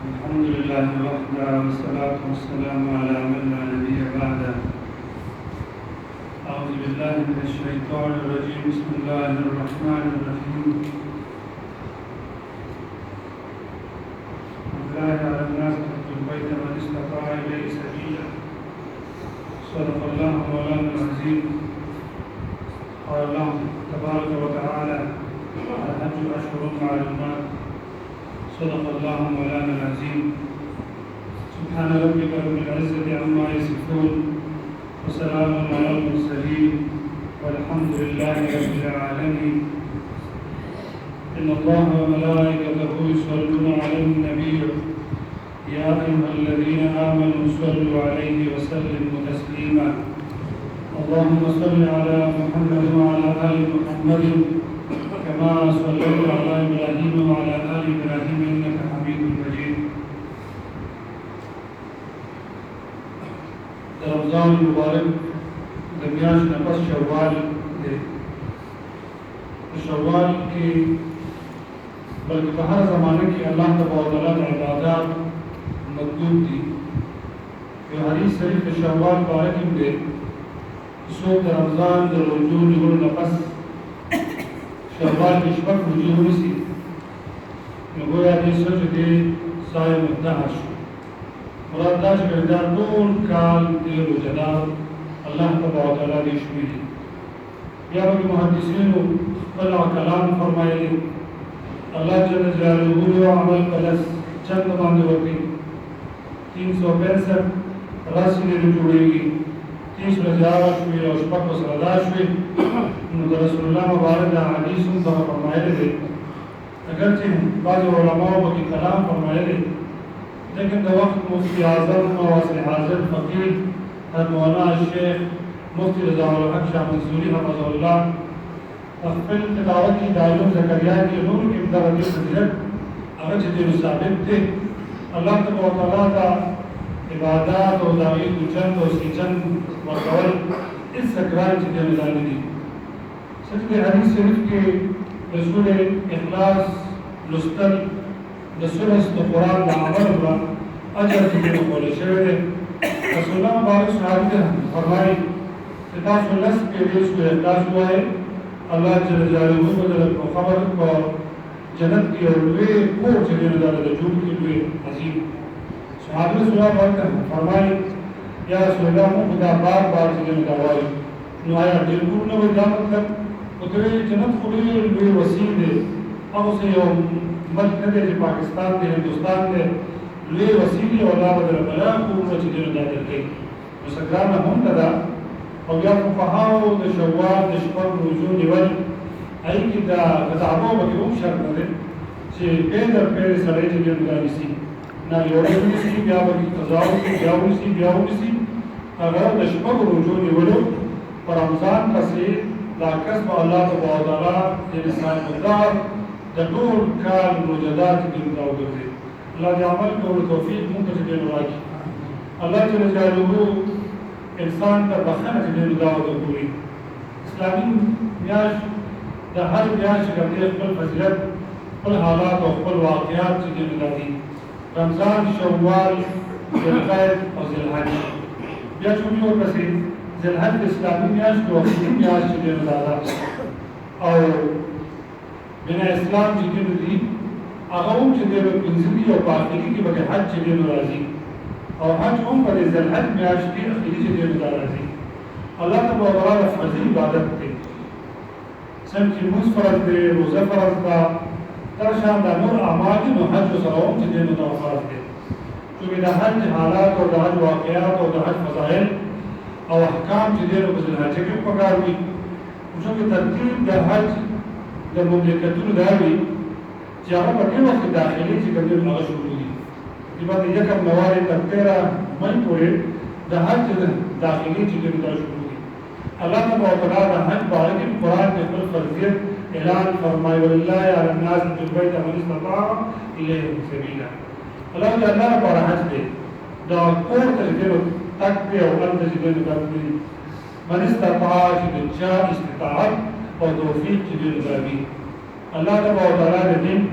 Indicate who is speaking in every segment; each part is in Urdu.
Speaker 1: الحمد لله وحده والصلاة والسلام على من لا نبي بعده. أعوذ بالله من الشيطان الرجيم. بسم الله الرحمن الرحيم. لله على الناس حج البيت من استطاع إليه سبيلا. صدق الله مولانا العظيم. قال الله تبارك وتعالى: الحج أشهر معلومات. صدق الله مولانا العظيم. سبحان ربك رب العزة عما يصفون وسلام على المرسلين والحمد لله رب العالمين. إن الله وملائكته يصلون على النبي يا أيها الذين آمنوا صلوا عليه وسلموا تسليما. اللهم صل على محمد وعلى آل محمد كما صليت على إبراهيم وعلى آل إبراهيم إنك حميد مجيد. رمضان المبارك دمیاش نفس شوال دے. شوال کی بلکہ ہر زمانے کی اللہ تبارک و تعالی عبادات مطلوب تھی. یہ حدیث شریف شوال بارک دے صوت رمضان در رجوع نور نفس شوال کی شپک رجوع نسی نگویا دی سوچ دے سائے مدہش مراد داش کردار طول کال دیر و جدار اللہ تبارک و تعالی دی شمیلی. یا بکی محدثین قلع کلام فرمائے لی اللہ جل جلالہ عمل پلس چند باندے ہوتی 365 راسی نے جوڑے گی 30 رجاوہ شوی اور شپک و سردار شوی رسول اللہ مبارک دا حدیث ان طرح فرمائے لے. اگرچہ بعض علماء بکی کلام فرمائے لے لیکن دا وقت مفتی اعظم واسع حاضر فقیر مولانا الشیخ مفتی رضا الحق شاہ منصوری حفظ اللہ اقفل تلاوت کی دائلوں زکریہ کی نور کی امدارتی فضیلت اگرچہ دیر ثابت تھے. اللہ تبارک و تعالی کا عبادات و داغید چند و سیچند مرکول اس سکران چیزیں نظامی دی. سجد حدیث شریف کے رسول اخلاص لستل رسول استقرار دعمر اللہ اجر چیزیں مقول شہر رسول اللہ مبارک صحابی نے فرمائی اتاس اللہ کے لیے اس کو اخلاص ہوا ہے. اللہ جل جلالہ کو جلال کو خبر کو جنت کی اور لوے کو چلے نظارہ جھوٹ کی لوے عظیم صحابی رسول اللہ مبارک فرمائی یا رسول اللہ خدا بار بار چلے نظارہ نو آیا دلکور نو جا مطلب اتوے جنت خودی لوے وسیع دے اب اسے یوم ملک نہ دے جو پاکستان دے ہندوستان دے لوے وسیع دے اور اللہ بدر بلا کو چلے نظارہ کے مسکرانہ ہم دادا او یا فقهاو د شوال د شپږ ورځو نیول ای کې دا کتابو به کوم شرط نه چې پیدا پیدا سره چې ګڼل شي نه یو ورځ بیا به قضا بیا ونسی هغه د شپږ ورځو نیولو پر رمضان پسې دا کسب الله تبارک و تعالی د انسان مقدار د ټول کال روزدار کې راوګرځي. الله دې عمل کولو توفیق مونږ ته راکړي. الله جل جلاله انسان کا بخنه چې دغه ورکوي. اسلامي میاش د هر میاش کې خپل فضیلت خپل حالات او خپل واقعات چې دغه دي. رمضان شوال ذوالقعدة او ذوالحج بیا چې موږ ورپسې ذوالحج اسلامي میاش کې وختي میاش چې دغه او بنا اسلام چې دغه دي هغه هم چې دغه پنځمي او باقي کې به حج چې دغه راځي او حج هم پر ذوالحج میاشت کې اخیری چې دې راځي. الله تبارک و تعالی فرض عبادت دی څنګه موږ فرض دی روزه فرض دا تر شان د نور اعمال نو حج سره هم چې دې فرض دی. چې د حج حالات او د حج واقعات او د حج فضائل او احکام چې دې په ذوالحج کې پکار وي چې ترتیب د حج د مملکتونو دا وي چې هغه په دې وخت داخلي چې کوم هغه شروع دي بعد یکم نواری تر 13 مئی پورے دا حج داخلی چیزیں دا شروع کی. اللہ تبارک و تعالی دا حج بارے کی قرآن کے خپل فرضیت اعلان فرمائے وللہ علی الناس حج البیت من استطاع الیہ سبیلا. اللہ تعالی پر حج دے دا کور تجدید تک دے اور تجدید کرتی من استطاع چا استطاعت اور توفیق چیزیں دا بھی. اللہ تبارک و تعالی دین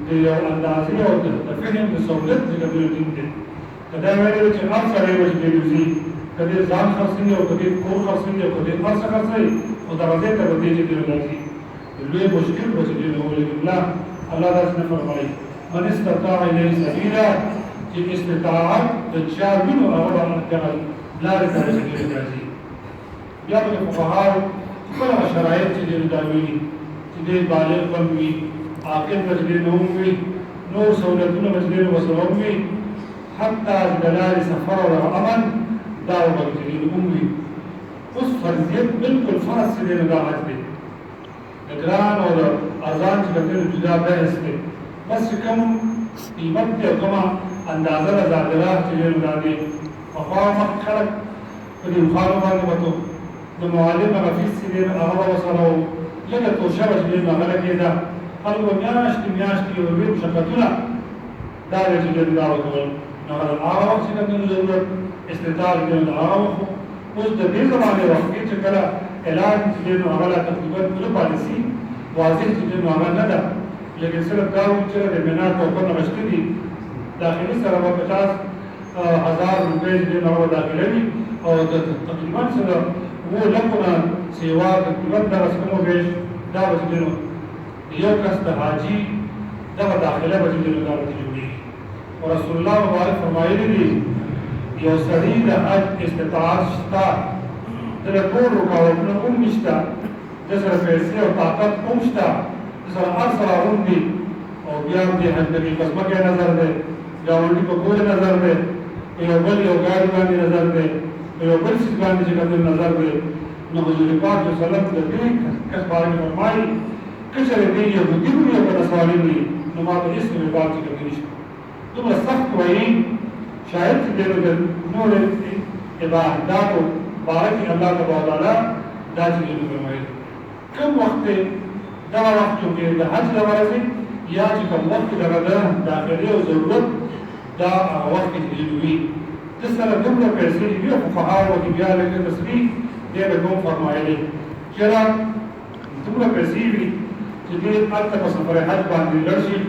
Speaker 1: د یو اندازې او د فهم د سہولت چې کوم دین دی کدا ویل چې هر سره یو چې دی کدی ځان خاصنی او کدی کور خاصنی او کدی هر څه خاصنی او درجه ته ودی چې دی راځي لوی مشکل به چې دی الله الله تعالی فرمایي من استطاع الیه سبیلا چې استطاعت د چا وینو هغه هغه لارې ته چې راځي بیا په فقهاو خپل شرایط چې دی داوی چې دی بالغ بنوي عاقل بچی نوم وي نور سہولتونه بچی وسره وي حتی دلال سفر او امن دا بچی نوم وي اوس فرضیت بالکل فرض سے دی دا حد دی اقران او ارزان چې کوم جدا بحث دی بس کوم قیمت ته کومه اندازه زادره چې دا دی او خامخ خلق په دې مخالفه باندې وته د معلم غفیس دی هغه وسره لکه توشبه چې نه عمل کېده خلق میاشتې او ویب شرکتونه دا د چې دا وکول نو هغه وخت چې کوم ضرورت استطاعت دی هغه اوس د دې زمانه وخت چې کله اعلان چې نو هغه تقریبا ټول پالیسی واضح چې نو هغه نه ده لیکن صرف دا چې د بنا په کومه مشکلي داخلي سره 50,000 روپۍ چې نو داخلي او تقریبا سره وو لکه سیوا تقریبا د رسمو به دا وځي یو کس د حاجی دغه داخله به د لاره جوړي او رسول الله مبارک فرمایلی دي یو سړی د حج استطاعت شتا د ټول رکاوټونو کوم نشتا د سره پیسې او طاقت کوم شتا د سره هر سره روندي او بیا د حج د قسمه کې نظر ده گاونډي په کور نظر ده یو بل یو ګاډي باندې نظر ده یو بل څه باندې چې کوم نظر ده نو حضور پاک صلی الله علیه وسلم د دې کس باندې فرمایي کچره دی یو د دې یو په سوال دی نو ما په اسم په باب کې کوي دومره سخت وایي شاید چې د نور عبادت او بارک الله تعالی دا چې فرمایي کوم وخت دا وخت کې د حج لپاره یا چې کوم وخت دغه داخلي او ضرورت دا وخت کې دی د سره دومره پیسې دی په فقهاو کې بیا له تصریح دی به کوم فرمایي چې را دومره پیسې وي چې دې البته په سفر حج باندې لړشي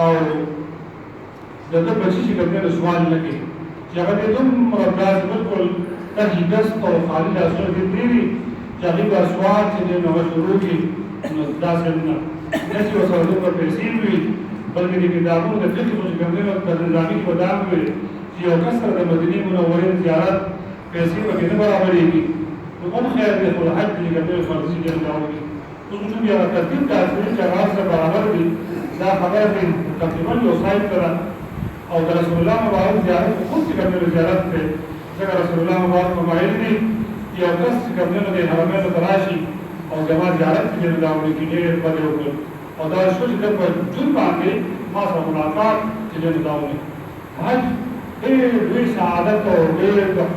Speaker 1: او دغه بچی چې کومه سوال لګي چې هغه دې دومره داس بالکل تهیدس او خالي لاسونه دې دی چې هغه سوال چې نو شروع کی نو داسې نه چې وسره دومره پیسې وي بلکې د کتابونو د فقه چې کومه د نظامي ودان وي چې یو کسر د مدینه منورې زیارت پیسې وکړي نه برابرېږي نو کوم خیر دې خپل حج دې کومه فرضي دې راوړي څنګه بیا ترتیب تاسو چې هغه سره برابر دي دا خبره دې تقریبا یو سایت کړه او د رسول الله مبارک زیارت خو څه کومه زیارت ته څنګه رسول الله مبارک فرمایي دي یو کس چې کومه د حرمین تراشي او جما زیارت کې نه داوړي کې په یو او دا شو چې په جون باندې ما سره ملاقات چې نه داوړي حج دې سعادت او دې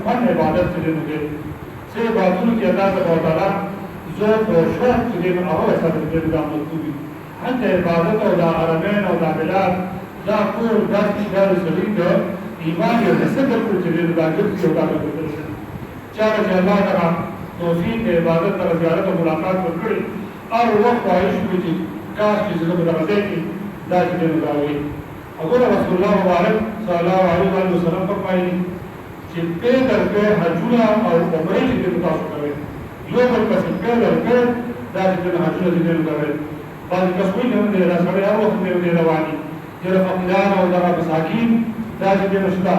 Speaker 1: فن عبادت چې نه دي څه باتونو کې الله تعالی زور او شوق چې دې هغه سره دې د مطلوبي حتی عبادت او د عربین او د بلاد دا ټول داسې ډول سړي د ایمان یو صدق چې دې د اجر یو کار کوي چې الله تعالی توفیق عبادت او زیارت او ملاقات وکړي او وخت عايش وي کاش چې زړه درته کې دا چې دې راوي اگر رسول الله مبارک صلی الله علیه وسلم فرمایي چې په درکه حجونه او عمره دې تاسو کوي یو بل پس په درکه دا چې حجونه دې کوي باندې کسوي نه دې راځي او وخت دې رواني چې فقیران او دغه مساکین دا چې دې مشتا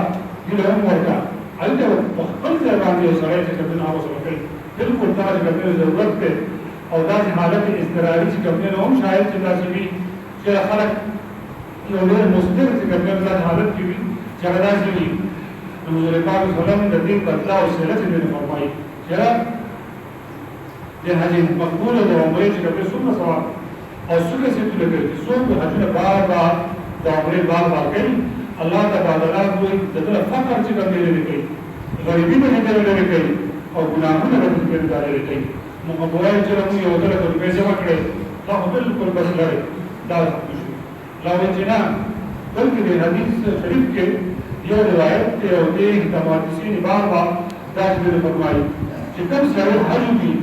Speaker 1: دې هم ورکا البته خپل ځای باندې سره چې کوم هغه سره کوي بالکل دا چې کوم ضرورت ده او دا حالت اضطراري چې کوم نه هم شاید چې تاسو وی چې خلک یو ډېر مستقر چې کوم دا حالت کې وي چې هغه داسې وي نو حضور پاک صلی الله علیه وسلم د دې بدلا او سره چې دې فرمایي چې د حج مقبول او عمره چې کوم څه ثواب او څه څه ته لګي څو په حج بار بار د عمره بار کوي الله تعالی دوی دغه فقر چې کوم دی کوي غریبی به نه لري کوي او ګناهونه به نه لري کوي نو مبوای چې موږ یو ځل په پیسې وکړي دا بالکل بس لري دا لا وجنا بلکې د حدیث شریف کې یو روایت دی او دې تماسین بار بار دا چې فرمایي چې کوم سره حج دی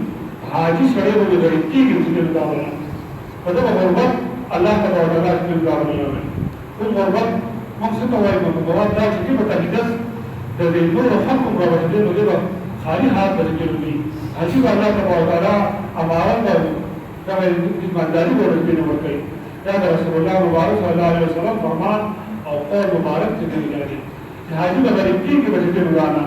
Speaker 1: حاجی سره به لري کېږي چې دا وایي په دا وخت الله تبارك وتعالى في الدار اليوم والغربة مقصد وايد من الغربات لا تجيب تهدس ده النور حكم ربنا ده خالي هذا بتجيبني عجيب الله تبارك وتعالى أمارة كما يجمع ذلك ورجبين وكي هذا رسول الله مبارك صلى الله عليه وسلم فرمان أو قول مبارك تجيب ذلك عجيب غريبين كي بتجيب ذانا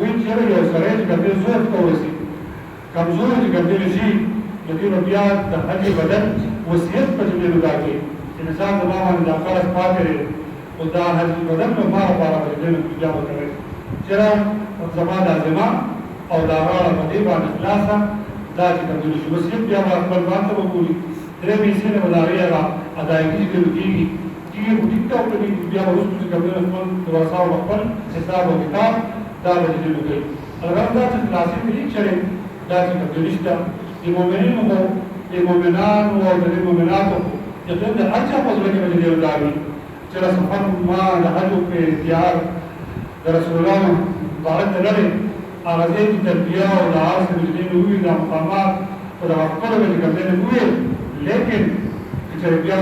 Speaker 1: وين چیرې یو سړی چې کوم زور ته ورسي کمزور چې کوم شي د دې بیا د حج بدن وصیت په دې لږه کې انسان د ما باندې د فرض پاتې او دا حج بدن نو ما لپاره په دې بیا وکړي چې زما د ازما او دا غاړه په دې باندې خلاصه دا چې کوم شي وصیت بیا خپل باندې وکړي درې میسي نه وداري هغه ادایګي کیږي چې ټیک ټاک په دې بیا وروسته چې کوم خپل تواصل او خپل حساب او کتاب دا به دې وکړي البته دا چې خلاصې دې چې دا چې کوم لسته د مؤمنینو د مؤمنانو او د مؤمناتو یقین د هر چا په زړه کې به دې ولاړي چې سفر ما د حج په اختیار د رسول الله مبارک لري هغه دې تربیه او د عاصم دې نوې د مقامات او د خپل د کوم دې نوې لیکن چې بیا